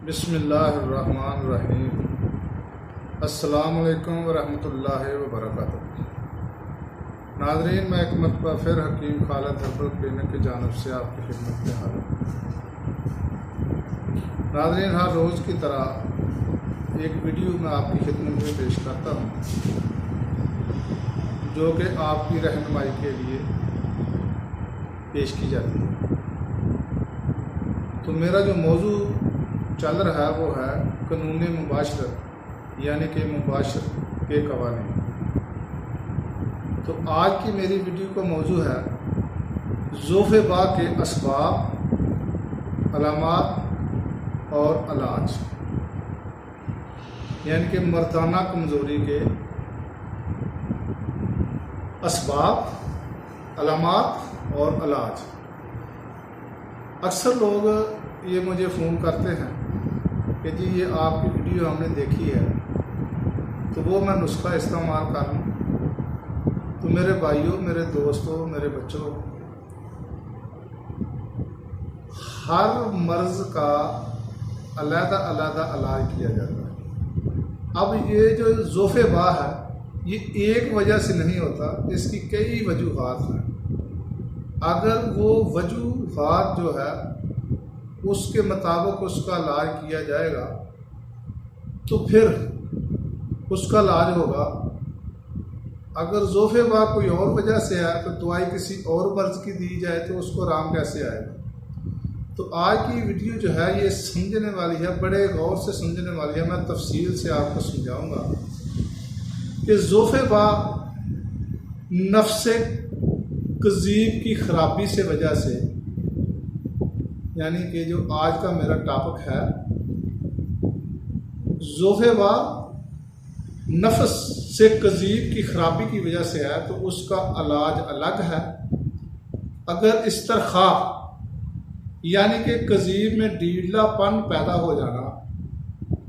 बिस्मिल्लाहिर्रहमानिर्रहीम। अस्सलामु अलैकुम वरहमतुल्लाहि वबरकातुहू। नाज़रीन, मैं एक मरतबा फिर हकीम खालिद हर्बल क्लिनिक की जानिब से आपकी खिदमत में हाजिर हूँ। नाज़रीन, हर रोज़ की तरह एक वीडियो मैं आपकी खिदमत में पेश करता हूँ जो कि आपकी रहनुमाई के लिए पेश की जाती है। तो मेरा जो मौजू चल रहा है वो है कानून मुबाशरत, यानी कि मुबाशर के कवानीन। तो आज की मेरी वीडियो का मौजू है ज़ोफ़े बा के असबाब, अलामात और इलाज, यानी कि मर्दाना कमज़ोरी के असबाब, अलामात और इलाज। अक्सर लोग ये मुझे फ़ोन करते हैं कि जी ये आपकी वीडियो हमने देखी है तो वो मैं नुस्खा इस्तेमाल कर लूँ। तो मेरे भाइयों, मेरे दोस्तों, मेरे बच्चों, हर मर्ज़ का अलग-अलग इलाज किया जाता है। अब ये जो ज़ोफ़े बा है ये एक वजह से नहीं होता, इसकी कई वजूहात हैं। अगर वो वजूहात जो है उसके मुताबिक उसका इलाज किया जाएगा तो फिर उसका इलाज होगा। अगर ज़ोफ़े बा कोई और वजह से है तो दवाई किसी और मर्ज़ की दी जाए तो उसको आराम कैसे आएगा। तो आज की वीडियो जो है ये समझने वाली है, बड़े गौर से समझने वाली है। मैं तफसील से आपको समझाऊंगा कि ज़ोफ़े बा नफ्से कज़ीब की ख़राबी से वजह से, यानी कि जो आज का मेरा टॉपिक है ज़ोफ़े बा नफ्स से कज़ीब की ख़राबी की वजह से है तो उसका इलाज अलग है। अगर इस्तरखा यानी कि कज़ीब में ढीलापन पैदा हो जाना,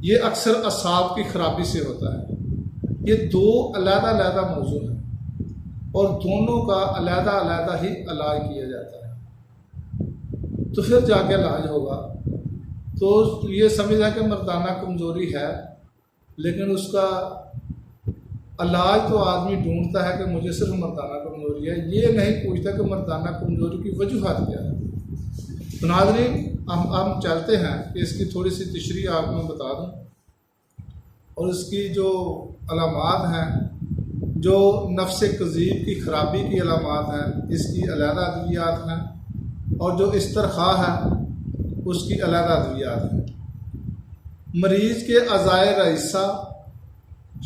ये अक्सर असाब की ख़राबी से होता है। ये दो अलग-अलग मौजू हैं और दोनों का अलग-अलग ही इलाज किया जाता है। तो फिर जाके इलाज होगा। तो ये समझा कि मर्दाना कमज़ोरी है, लेकिन उसका इलाज तो आदमी ढूंढता है कि मुझे सिर्फ मर्दाना कमज़ोरी है, ये नहीं पूछता कि मर्दाना कमज़ोरी की वजूहात क्या है। तो नाज़रीन, हम चलते हैं कि इसकी थोड़ी सी तशरीह आपको बता दूं और इसकी जो अलामात हैं, जो नफ्स कज़ीब की ख़राबी की अलामात हैं, इसकी अलग अद्वियात हैं और जो इस्तरखा है उसकी अलग अद्वियात हैं। मरीज़ के अज़ाए रईसा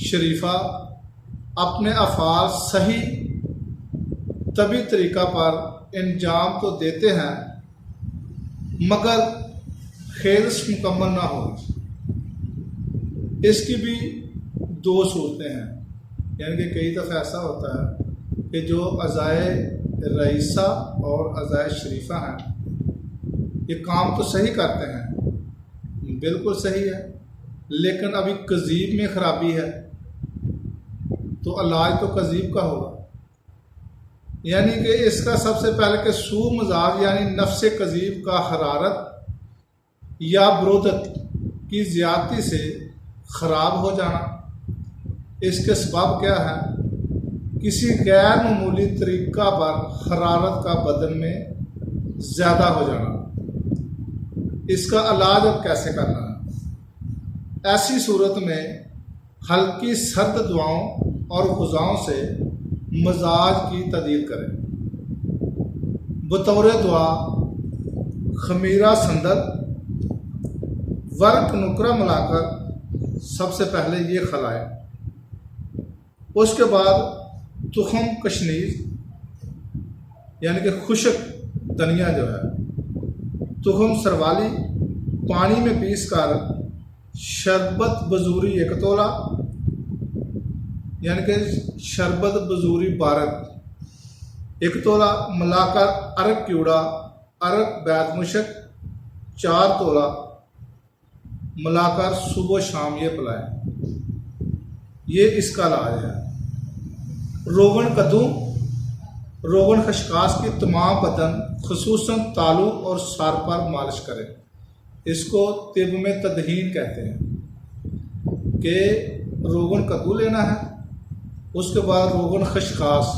शरीफा अपने अफ़ाल सही तभी तरीक़ा पर इंजाम तो देते हैं मगर खेज़श मुकम्मल ना हो। इसकी भी दो सूरतें हैं, यानी कि कई दफ़ा ऐसा होता है कि जो अज़ाए रईसा और अज़ाए शरीफा हैं ये काम तो सही करते हैं, बिल्कुल सही है, लेकिन अभी कज़ीब में ख़राबी है तो इलाज तो कज़ीब का होगा। यानी कि इसका सबसे पहले कि सू मजाज यानी नफ्स कज़ीब का हरारत या बरोदत की ज़्यादती से ख़राब हो जाना। इसके सबब क्या है? किसी गैर मामूली तरीक़ा पर हरारत का बदन में ज़्यादा हो जाना। इसका इलाज अब कैसे करना है? ऐसी सूरत में हल्की सर्द दवाओं और ग़ुज़ाओं से मजाज की तदील करें। बतौर दुआ खमीरा संदल वर्क नुकरा मिलाकर सबसे पहले ये खिलाएं। उसके बाद तुखम कशनीर यानी कि खुशक धनिया जो है, तुखम सरवाली पानी में पीस कर शरबत बजूरी 1 तोला यानी कि शरबत बजूरी 12 1 तोला मिलाकर अरक क्यूड़ा अरक बैत मुशक 4 तोला मिलाकर सुबह शाम ये पिलाएं। ये इसका इलाज है। रोगन कद्दू रोगन खशकाश की तमाम बदन खुसूसन तालू और सर पर मालिश करें। इसको तिब में तदहीन कहते हैं कि रोगन कद्दू लेना है, उसके बाद रोगन खशखास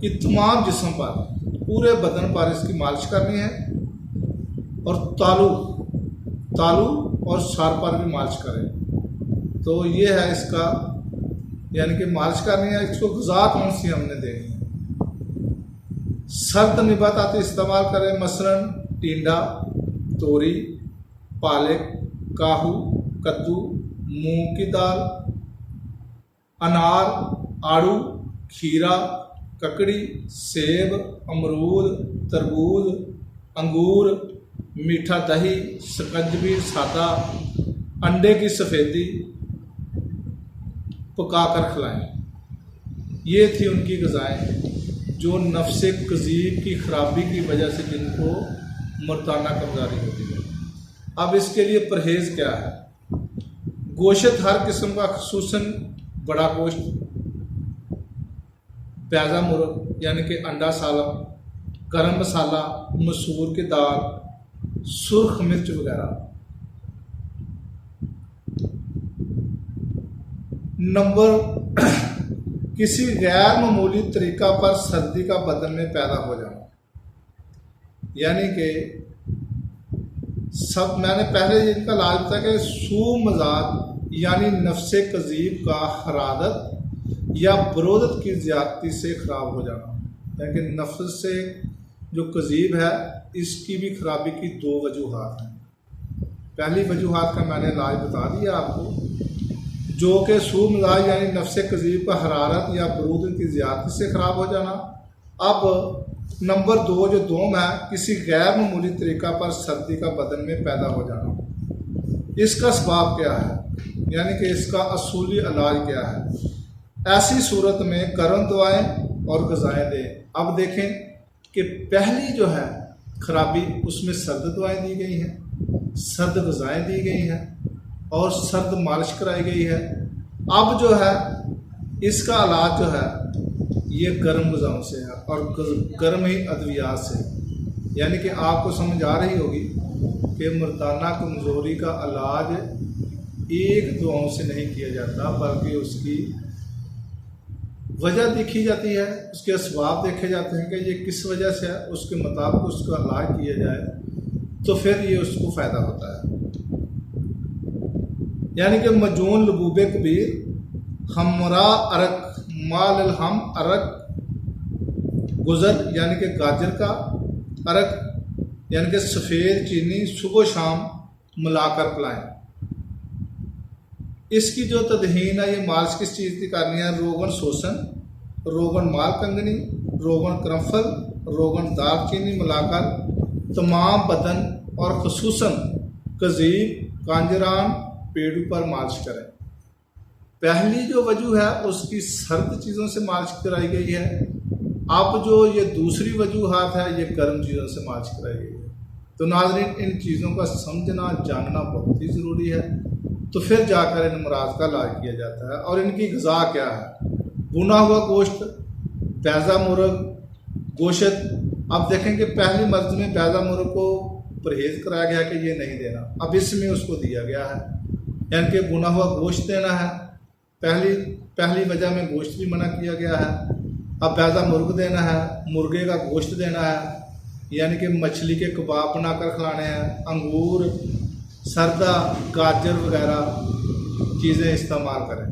कि तमाम जिस्म पर, पूरे बदन पर इसकी मालिश करनी है, और तालू और सर पर भी मालिश करें। तो ये है इसका, यानी कि मालिश करनी है। इसको ग़िज़ा कौन सी हमने देनी है। सर्द निबातात इस्तेमाल करें, मसलन टिंडा, तोरी, पालक, काहू, कद्दू, मूंग की दाल, अनार, आड़ू, खीरा, ककड़ी, सेब, अमरूद, तरबूज, अंगूर, मीठा दही, शकंजबी सादा, अंडे की सफ़ेदी पकाकर खिलाएं। ये थी उनकी ग़िज़ाएँ जो नफ्स कज़ीब की ख़राबी की वजह से जिनको मर्दाना कमज़ोरी होती है। अब इसके लिए परहेज़ क्या है। गोश्त हर किस्म का, ख़ुसूसन बड़ा गोश्त, प्याज़ा मुर्ग यानी कि अंडा सालम, गरम मसाला, मसूर की दाल, सुर्ख मिर्च वगैरह। नंबर किसी गैर मामूली तरीका पर सर्दी का बदन में पैदा हो जाना, यानी कि मैंने पहले इनका इलाज बताया कि सू मजाज यानी नफ्से कज़ीब का हरादत या बरोदत की ज़्यादती से ख़राब हो जाना। यानी कि नफ्स से जो कज़ीब है इसकी भी खराबी की दो वजूहात हैं। पहली वजूहात का मैंने इलाज बता दिया आपको, जो कि सू मजाज यानी नफ्स कज़ीब का हरारत या बरूद की ज़्यादती से ख़राब हो जाना। अब नंबर दो जो दोम है, किसी गैर मामूली तरीका पर सर्दी का बदन में पैदा हो जाना। इसका सबब क्या है, यानी कि इसका असूली इलाज क्या है। ऐसी सूरत में गर्म दवाएँ और ग़िज़ाएँ दें। अब देखें कि पहली जो है खराबी, उसमें सर्द दवाएँ दी गई हैं, सर्द ग़िज़ाएँ दी गई हैं और सर्द मालिश कराई गई है। अब जो है इसका इलाज जो है ये गर्म ग़िज़ाओं से है और गर्म ही अद्वियात से। यानी कि आपको समझ आ रही होगी कि मर्दाना कमज़ोरी का इलाज एक दुआओं से नहीं किया जाता, बल्कि उसकी वजह देखी जाती है, उसके असबाब देखे जाते हैं कि ये किस वजह से है, उसके मुताबिक उसका इलाज किया जाए तो फिर ये उसको फ़ायदा होता है। यानी कि मजून लबूब कबीर, हमरा अरक, माल हम अरक, गुज़र यानी कि गाजर का अरक यानी कि सफ़ेद चीनी सुबह शाम मिलाकर पिलाएं। इसकी जो तदहीन है, ये मालिश किस चीज़ की करनी है। रोगन सोसन, रोगन माल कंगनी, रोगन क्रम्फल, रोगन दालचीनी मिलाकर तमाम बदन और ख़ुसूसन कज़ीब, कांजरान, पेड़ों पर मालिश करें। पहली जो वजह है उसकी सर्द चीज़ों से मालिश कराई गई है। अब जो ये दूसरी वजूहात है ये गर्म चीज़ों से मालिश कराई गई है। तो नाज़रीन, इन चीज़ों का समझना जानना बहुत ही ज़रूरी है, तो फिर जाकर इन अमराज का इलाज किया जाता है। और इनकी ग़िज़ा क्या है। भुना हुआ गोश्त, प्याज़ा मुर्ग, गोश्त। अब देखें कि पहली मर्ज़ में प्याज़ा मुर्ग को परहेज़ कराया गया कि ये नहीं देना, अब इसमें उसको दिया गया है, यानी कि भुना हुआ गोश्त देना है। पहली वजह में गोश्त भी मना किया गया है। अब प्याज़ा मुर्ग देना है, मुर्गे का गोश्त देना है, यानी कि मछली के कबाब बनाकर खिलाने हैं। अंगूर, सरदा, गाजर वगैरह चीज़ें इस्तेमाल करें।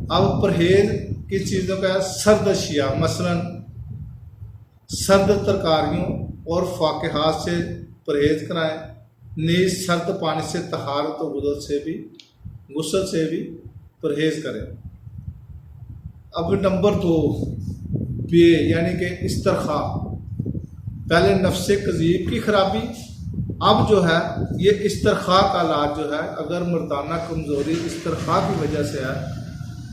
अब परहेज़ किस चीज़ों का, सर्द अशिया, मसलन सर्द तरकारियों और फाकिहात से परहेज़ कराएं। नीज सर्द पानी से तहारत और गुस्ल से भी परहेज़ करें। अब नंबर दो, बे यानी कि इस्तरखा। पहले नफ्से कज़ीब की खराबी, अब जो है ये इस्तरखा का इलाज जो है, अगर मर्दाना कमज़ोरी इस्तरखा की वजह से है,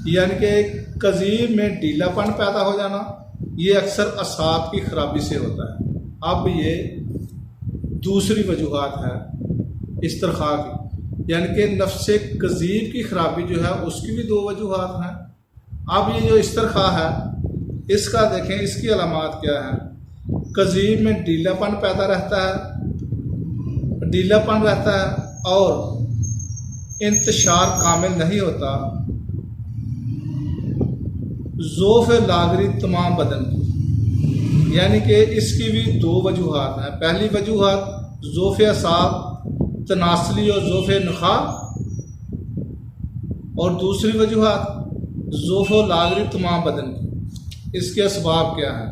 यानी कि कज़ीब में ढीलापन पैदा हो जाना, ये अक्सर असाब की खराबी से होता है। अब ये दूसरी वजूहात है इस्तरखा की, यानी कि नफ्से कज़ीब की खराबी जो है उसकी भी दो वजूहात हैं। अब ये जो इस्तरखा है इसका देखें, इसकी अलामात क्या है। कज़ीब में ढीलापन पैदा रहता है, ढीलापन रहता है और इंतशार कामिल नहीं होता। ज़ोफ़ लागरी तमाम बदन की, यानी कि इसकी भी दो वजूहात हैं। पहली वजूहात ज़ोफ़ असाब तनासली और ज़ोफ़ नखा, और दूसरी वजूहात ज़ोफ़ लागरी तमाम बदन की। इसके असबाब क्या हैं?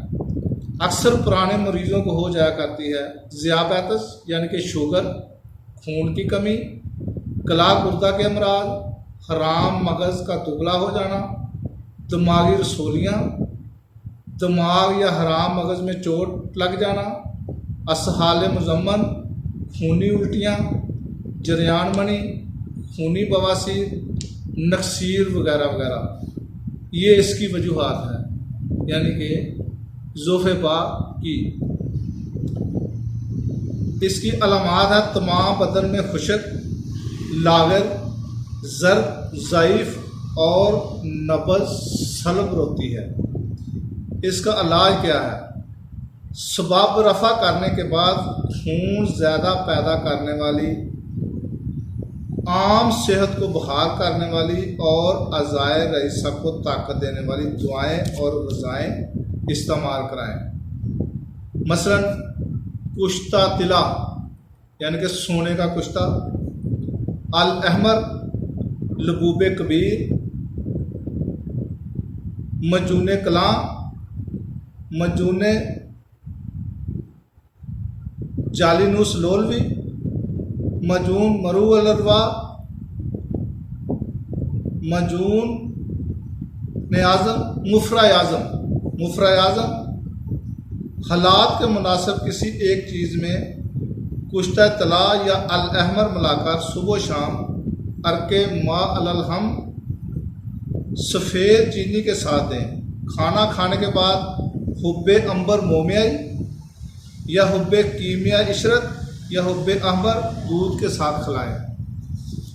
अक्सर पुराने मरीज़ों को हो जाया करती है ज़ियाबैतस यानी कि शुगर, खून की कमी, कला गुर्दा के अमराज, हराम मगज़ का दुबला हो जाना, दिमागी रसोलियाँ, दिमाग या हराम मगज़ में चोट लग जाना, असहाल मुज़म्मन, खूनी उल्टियाँ, जरियान मनी, खूनी बवासीर, नक्सीर वगैरह वगैरह, ये इसकी वजूहात हैं, यानी कि ज़ोफ़ पा की। इसकी अलामात है तमाम बदन में खुशक, लागर, ज़र्द, ज़ईफ़ और नब्ज़ सलब होती है। इसका इलाज क्या है? सबाब रफ़ा करने के बाद खून ज़्यादा पैदा करने वाली, आम सेहत को बहाल करने वाली और अज़ाए रईसा को ताकत देने वाली दुआएं और ग़िज़ाएं इस्तेमाल कराएं। मसलन कुश्ता तिला यानी कि सोने का कुश्ता, अल अहमर, लबूब कबीर, मजून कलां, मजून जालिनूस लोलवी, मजून मरू अलरवा, मजून आज़म, मुफ्रा आज़म। हालात के मुनासिब किसी एक चीज़ में कुश्ता तला या अल अहमर मिलाकर सुबह शाम अरके मा अलहम सफ़ेद चीनी के साथ दें। खाना खाने के बाद हुब्बे अंबर मोमियाई या हुब्बे कीमिया इशरत या हुब्बे अहमर दूध के साथ खिलाएं।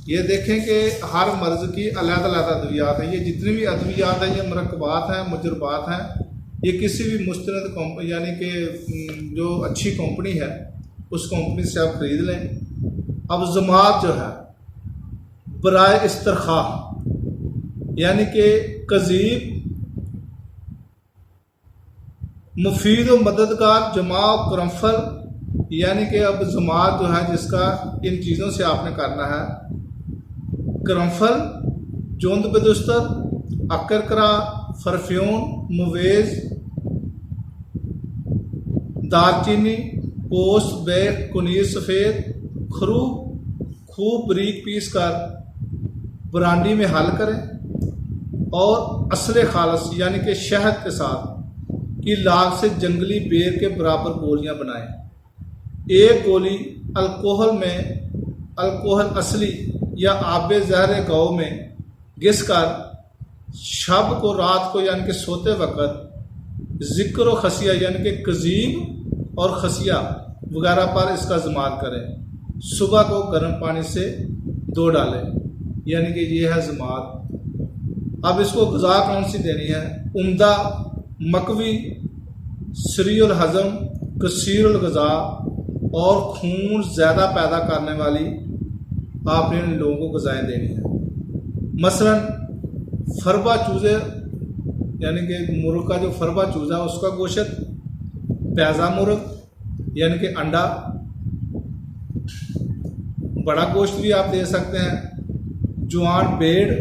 ये देखें कि हर मर्ज़ की अलग-अलग अद्वियात हैं। ये जितनी भी अद्वियात हैं, ये मरकबात हैं, मुजरबात हैं, ये किसी भी मुस्तनद कंपनी यानी कि जो अच्छी कंपनी है उस कंपनी से आप ख़रीद लें। अब ज़मात जो है बराए इस्तरखा यानी कि कज़ीब, मुफीद व मददगार, जमा करमफल, यानी कि अब ज़मात जो है जिसका इन चीज़ों से आपने करना है, करमफल, जोंद बदुस्तर, अकरकरा, फरफ्यून, मुवेज़, दालचीनी, पोस्त, बैग, कुनीर सफ़ेद, खरू खूब बारीक पीस कर ब्रांडी में हल करें और असर खालस यानी कि शहद के साथ की लाग से जंगली बेर के बराबर गोलियां बनाएं। एक गोली अल्कोहल असली या आबे ज़हर गौ में घिस कर शब को रात को यानी कि सोते वक़्त ज़िक्र व खसिया यानी कि कज़ीब और खसिया वगैरह पर इसका इस्तेमाल करें। सुबह को गर्म पानी से धो डालें, यानी कि ये है ज़मात। अब इसको ग़िज़ा कौन सी देनी है? उम्दा, मकवी, सरीउल हज़म, कसीरुल ग़िज़ा और खून ज़्यादा पैदा करने वाली आपने इन लोगों को ग़िज़ाएँ देनी है। मसलन फरबा चूज़े यानी कि मुर्ग का जो फरबा चूज़ा है उसका गोश्त, प्याज़ा मुर्ग यानी कि अंडा, बड़ा गोश्त भी आप दे सकते हैं, जुआन भेड़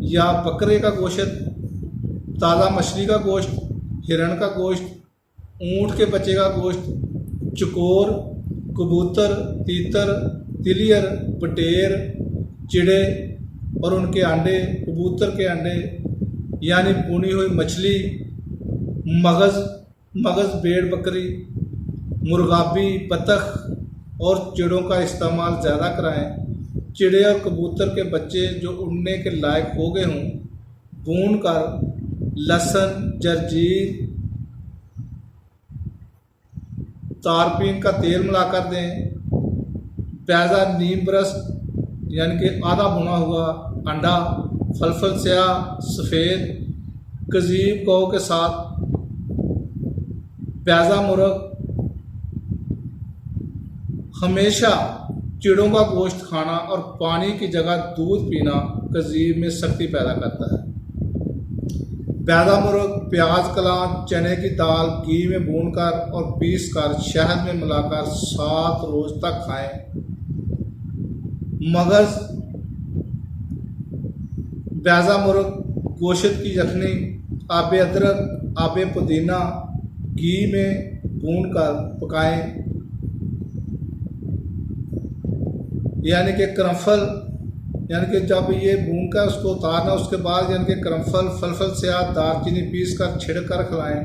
या बकरे का गोश्त, ताज़ा मछली का गोश्त, हिरण का गोश्त, ऊँट के बच्चे का गोश्त, चकोर, कबूतर, तीतर, तिलियर, बटेर, चिड़े और उनके अंडे, कबूतर के अंडे यानी भुनी हुई मछली, मगज़ भेड़ बकरी, मुर्गाबी, बतख और चिड़ों का इस्तेमाल ज़्यादा कराएं। चिड़े और कबूतर के बच्चे जो उड़ने के लायक हो गए हों भून कर लहसुन, जर्जीर, तारपीन का तेल मिलाकर दें। प्याज़ा नीम बरस यानी कि आधा भुना हुआ अंडा, फलफल स्याह सफ़ेद, कज़ीब गौ के साथ, प्याज़ा मुर्ग। हमेशा चिड़ों का गोश्त खाना और पानी की जगह दूध पीना कजीब में सख्ती पैदा करता है। पैदा मुर्ग, प्याज कलां, चने की दाल घी में भूनकर और पीसकर शहद में मिलाकर 7 रोज तक खाएं। मगज, बैजा मुर्ग, गोश्त की यखनी, आबे अदरक, आबे पुदीना घी में भूनकर पकाएं। यानी कि करमफल, यानी कि जब ये भून कर उसको उतारना, उसके बाद यानी कि करमफल, फलफल से आप दालचीनी पीस कर छिड़क कर खिलाएं।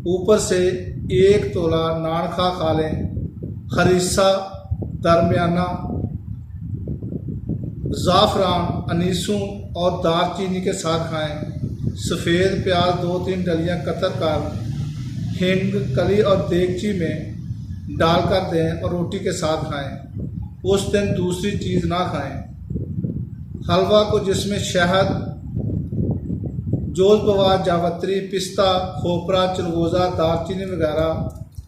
ऊपर से 1 तोला नान खा लें। खरीसा दरमियाना, ज़ाफ़रान, अनीसों और दालचीनी के साथ खाएं। सफ़ेद प्याज 2-3 डलियाँ कतर कर हिंग, कली और देगची में डालकर दें और रोटी के साथ खाएं। उस दिन दूसरी चीज़ ना खाएं। हलवा को जिसमें शहद, जोज़बवा, जावित्री, पिस्ता, खोपरा, चिलगोज़ा, दालचीनी वगैरह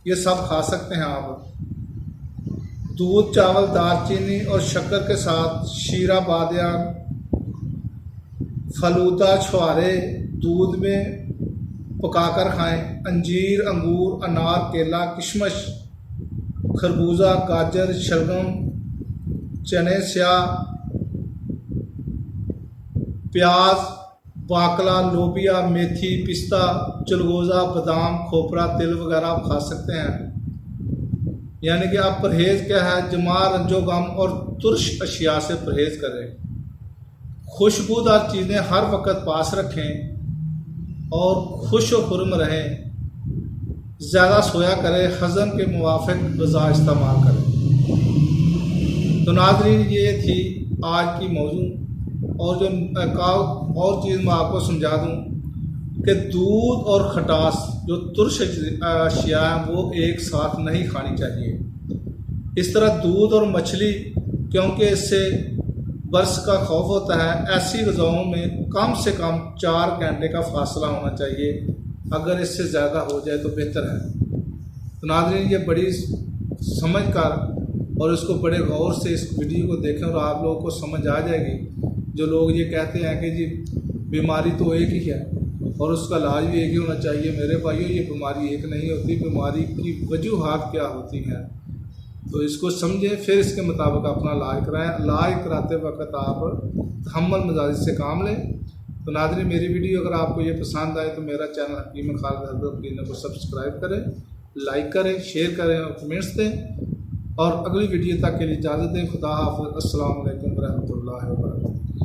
ये सब खा सकते हैं आप। दूध, चावल, दालचीनी और शक्कर के साथ शीरा बादियान, फलूदा, छुहारे दूध में पकाकर खाएं। अंजीर, अंगूर, अनार, केला, किशमिश, खरबूजा, गाजर, शलगम, चने, स्याह, प्याज, बाकला, लोबिया, मेथी, पिस्ता, चिलगोज़ा, बादाम, खोपरा, तिल वगैरह आप खा सकते हैं। यानी कि आप परहेज़ क्या है, जमा, रंजो गम और तुर्श अशिया से परहेज़ करें। खुशबूदार चीज़ें हर वक्त पास रखें और खुश व खुर्म रहें। ज़्यादा सोया करें, हज़म के मुवाफ़िक ग़िज़ा इस्तेमाल करें। तो नाज़रीन, ये थी आज की मौजू। और जो और चीज़ मैं आपको समझा दूं कि दूध और खटास जो तुर्श अशिया हैं वो एक साथ नहीं खानी चाहिए। इस तरह दूध और मछली, क्योंकि इससे बर्स का खौफ होता है, ऐसी ग़िज़ाओं में कम से कम 4 घंटे का फासला होना चाहिए। अगर इससे ज़्यादा हो जाए तो बेहतर है। तो नाज़रीन, ये बड़ी समझ कर और इसको बड़े गौर से इस वीडियो को देखें और आप लोगों को समझ आ जाएगी। जो लोग ये कहते हैं कि जी बीमारी तो एक ही है और उसका इलाज भी एक ही होना चाहिए, मेरे भाइयों ये बीमारी एक नहीं होती। बीमारी की वजूहात क्या होती हैं, तो इसको समझें, फिर इसके मुताबिक अपना इलाज कराएं। इलाज कराते वक्त आप तहम्मुल मिजाज से काम लें। तो नाज़रीन, मेरी वीडियो अगर आपको ये पसंद आए तो मेरा चैनल हकीम खालिद हरदो को सब्सक्राइब करें, लाइक करें, शेयर करें और कमेंट्स दें। और अगली वीडियो तक के लिए इजाज़त दें। खुदा हाफ़िज़। अस्सलामु अलैकुम व रहमतुल्लाहि व बरकातहू।